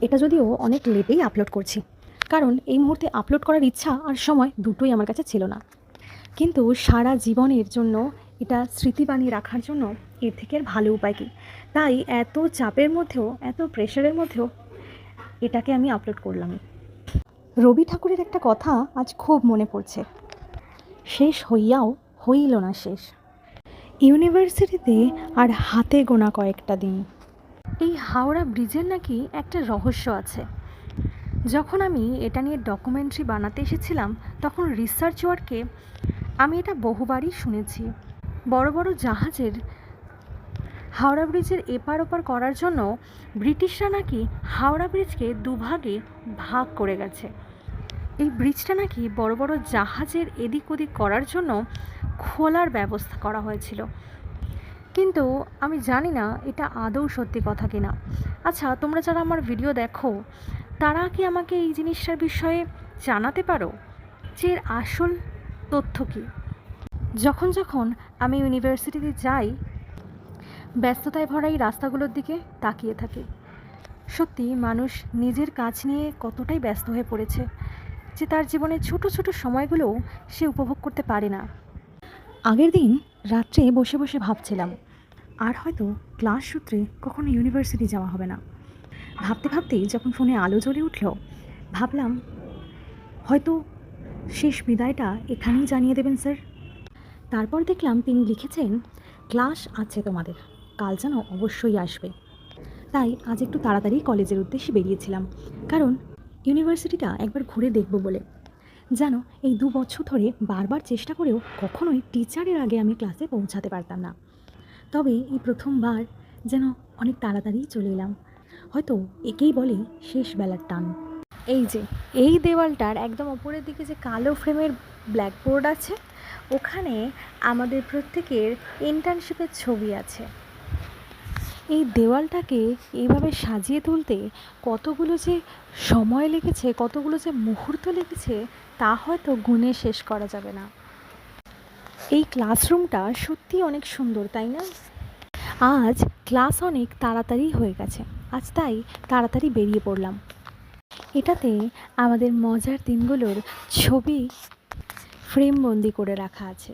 এটা যদিও অনেক লেটেই আপলোড করছি, কারণ এই মুহূর্তে আপলোড করার ইচ্ছা আর সময় দুটোই আমার কাছে ছিল না। কিন্তু সারা জীবনের জন্য এটা স্মৃতি বানিয়ে রাখার জন্য এর থেকে আর ভালো উপায় কী? তাই এত চাপের মধ্যেও, এত প্রেশারের মধ্যেও এটাকে আমি আপলোড করলাম। রবি ঠাকুরের একটা কথা আজ খুব মনে পড়ছে, শেষ হইয়াও হইল না শেষ। ইউনিভার্সিটিতে আর হাতে গোনা কয়েকটা দিন। এই হাওড়া ব্রিজের নাকি একটা রহস্য আছে। যখন আমি এটা নিয়ে ডকুমেন্টারি বানাতে এসেছিলাম, তখন রিসার্চ ওয়ার্কে আমি এটা বহুবারই শুনেছি। বড় বড় জাহাজের হাওড়া ব্রিজের এপার ওপার করার জন্য ব্রিটিশরা নাকি হাওড়া ব্রিজকে দুভাগে ভাগ করে গেছে। এই ব্রিজটা নাকি বড় বড় জাহাজের এদিক ওদিক করার জন্য খোলার ব্যবস্থা করা হয়েছিল, কিন্তু আমি জানি না এটা আদৌ সত্যি কথা কিনা। আচ্ছা, তোমরা যারা আমার ভিডিও দেখো তারা কি আমাকে এই জিনিসটার বিষয়ে জানাতে পারো যে এর আসল তথ্য কী? যখন যখন আমি ইউনিভার্সিটিতে যাই, ব্যস্ততায় ভরা এই রাস্তাগুলোর দিকে তাকিয়ে থাকি। সত্যি মানুষ নিজের কাজ নিয়ে কতটাই ব্যস্ত হয়ে পড়েছে যে তার জীবনের ছোট ছোট সময়গুলোও সে উপভোগ করতে পারে না। আগের দিন রাত্রে বসে বসে ভাবছিলাম, আর হয়তো ক্লাস সূত্রে কখনো ইউনিভার্সিটি যাওয়া হবে না। ভাবতে ভাবতেই যখন ফোনে আলো জ্বলে উঠল, ভাবলাম হয়তো শেষ বিদায়টা এখানেই জানিয়ে দেবেন স্যার। তারপর দেখলাম তিনি লিখেছেন, ক্লাস আছে তোমাদের, কাল যেন অবশ্যই আসবে। তাই আজ একটু তাড়াতাড়ি কলেজের উদ্দেশ্যে বেরিয়েছিলাম, কারণ ইউনিভার্সিটিটা একবার ঘুরে দেখব বলে। জানো, এই 2 বছর ধরে বারবার চেষ্টা করেও কখনোই টিচারের আগে আমি ক্লাসে পৌঁছাতে পারতাম না। তবে এই প্রথমবার যেন অনেক তাড়াতাড়ি চলে এলাম। হয়তো একেই বলে শেষ বেলার টান। এই যে এই দেওয়ালটার একদম ওপরের দিকে যে কালো ফ্রেমের ব্ল্যাকবোর্ড আছে, ওখানে আমাদের প্রত্যেকের ইন্টার্নশিপের ছবি আছে। এই দেওয়ালটাকে এইভাবে সাজিয়ে তুলতে কতগুলো যে সময় লেগেছে, কতগুলো যে মুহূর্ত লেগেছে, তা হয়তো গুণে শেষ করা যাবে না। এই ক্লাসরুমটা সত্যি অনেক সুন্দর, তাই না? আজ ক্লাস অনেক তাড়াতাড়ি হয়ে গেছে, আজ তাই তাড়াতাড়ি বেরিয়ে পড়লাম। এটাতে আমাদের মজার দিনগুলোর ছবি ফ্রেমবন্দি করে রাখা আছে।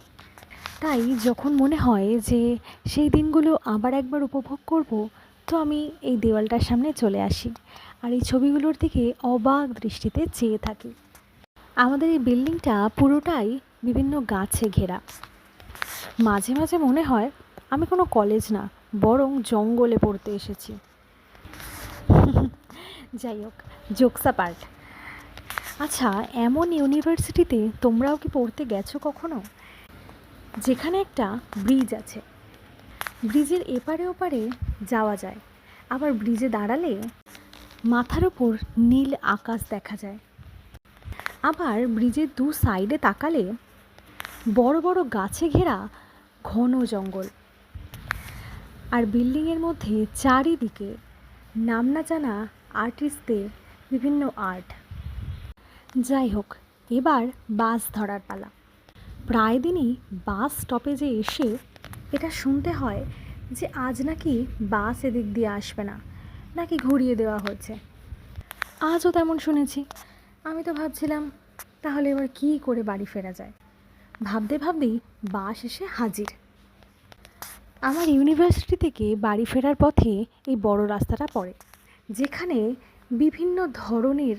তাই যখন মনে হয় যে সেই দিনগুলো আবার একবার উপভোগ করব, তো আমি এই দেওয়ালটার সামনে চলে আসি আর এই ছবিগুলোর দিকে অবাক দৃষ্টিতে চেয়ে থাকি। আমাদের এই বিল্ডিংটা পুরোটাই বিভিন্ন গাছে ঘেরা। মাঝে মাঝে মনে হয় আমি কোনো কলেজ না, বরং জঙ্গলে পড়তে এসেছি। যাই হোক, জোকস পার্ট। আচ্ছা, এমন ইউনিভার্সিটিতে তোমরাও কি পড়তে গেছো কখনো, যেখানে একটা ব্রিজ আছে, ব্রিজের এপারে ওপারে যাওয়া যায়, আবার ব্রিজে দাঁড়ালে মাথার ওপর নীল আকাশ দেখা যায়, আবার ব্রিজের 2 সাইডে তাকালে বড় বড় গাছে ঘেরা ঘন জঙ্গল, আর বিল্ডিংয়ের মধ্যে চারিদিকে নাম না জানা আর্টিস্টদের বিভিন্ন আর্ট। যাই হোক, এবার বাস ধরার পালা। প্রায় দিনই বাস স্টপেজে এসে এটা শুনতে হয় যে আজ নাকি বাস এদিক দিয়ে আসবে না, নাকি ঘুরিয়ে দেওয়া হচ্ছে। আজও তেমন শুনেছি। আমি তো ভাবছিলাম তাহলে এবার কী করে বাড়ি ফেরা যায়। ভাবতে ভাবতেই বাস এসে হাজির। আমার ইউনিভার্সিটি থেকে বাড়ি ফেরার পথে এই বড় রাস্তাটা পড়ে, যেখানে বিভিন্ন ধরনের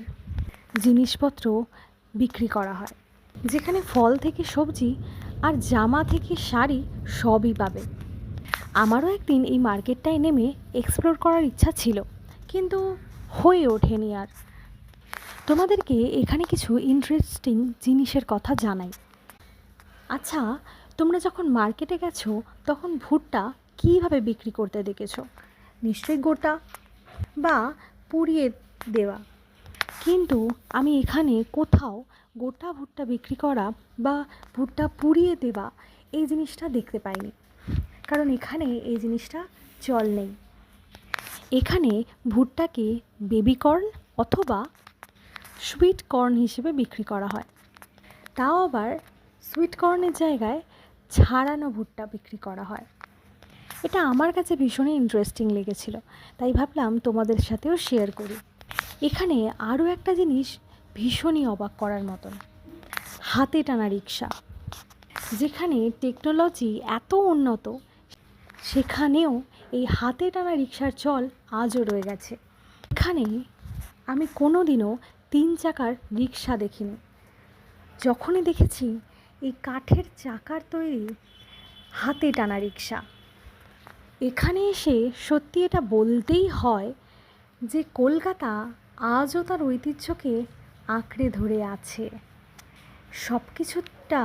জিনিসপত্র বিক্রি করা হয়, যেখানে ফল থেকে সবজি আর জামা থেকে শাড়ি সবই পাবে। আমারও একদিন এই মার্কেটটায় নেমে এক্সপ্লোর করার ইচ্ছা ছিল, কিন্তু হয়ে ওঠেনি আর। তোমাদেরকে এখানে কিছু ইন্টারেস্টিং জিনিসের কথা জানাই। আচ্ছা, তোমরা যখন মার্কেটে গেছো তখন ভুট্টা কীভাবে বিক্রি করতে দেখেছো? নিশ্চয়ই গোটা বা পুড়িয়ে দেওয়া। কিন্তু আমি এখানে কোথাও গোটা ভুট্টা বিক্রি করা বা ভুট্টা পুড়িয়ে দেওয়া এই জিনিসটা দেখতে পাইনি, কারণ এখানে এই জিনিসটা চল নেই। এখানে ভুট্টাকে বেবি কর্ন অথবা সুইট কর্ন হিসেবে বিক্রি করা হয়, তাও আবার সুইট কর্নের জায়গায় ছাড়ানো ভুট্টা বিক্রি করা হয়। এটা আমার কাছে ভীষণই ইন্টারেস্টিং লেগেছিল, তাই ভাবলাম তোমাদের সাথেও শেয়ার করি। এখানে আরও একটা জিনিস ভীষণই অবাক করার মতন, হাতে টানা রিক্সা। যেখানে টেকনোলজি এত উন্নত, সেখানেও এই হাতে টানা রিক্সার চল আজও রয়ে গেছে। এখানে আমি কোনো দিনও 3 চাকার রিক্সা দেখিনি। যখনই দেখেছি এই কাঠের চাকার তৈরি হাতে টানা রিক্সা, এখানে এসে সত্যি এটা বলতেই হয় যে কলকাতা আজও তার ঐতিহ্যকে আঁকড়ে ধরে আছে। সব কিছুটা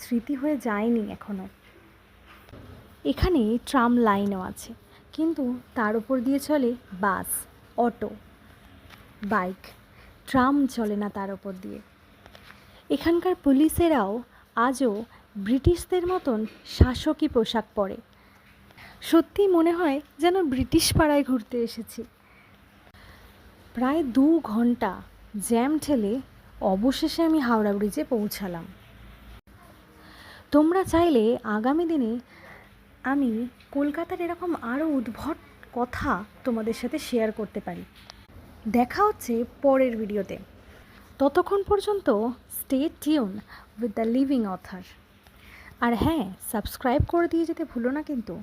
স্মৃতি হয়ে যায়নি এখনও। এখানে ট্রাম লাইনও আছে, কিন্তু তার উপর দিয়ে চলে বাস, অটো, বাইক। ট্রাম চলে না তার উপর দিয়ে। এখানকার পুলিশেরাও আজও ব্রিটিশদের মতন শাসকী পোশাক পরে। সত্যিই মনে হয় যেন ব্রিটিশ পাড়ায় ঘুরতে এসেছি। প্রায় 2 ঘন্টা জ্যাম ঠেলে অবশেষে আমি হাওড়া ব্রিজে পৌঁছালাম। তোমরা চাইলে আগামী দিনে আমি কলকাতার এরকম আরও উদ্ভট কথা তোমাদের সাথে শেয়ার করতে পারি। দেখা হচ্ছে পরের ভিডিওতে। ততক্ষণ পর্যন্ত stay tune with the living author. আর হ্যাঁ, সাবস্ক্রাইব করে দিয়ে যেতে ভুলো না কিন্তু।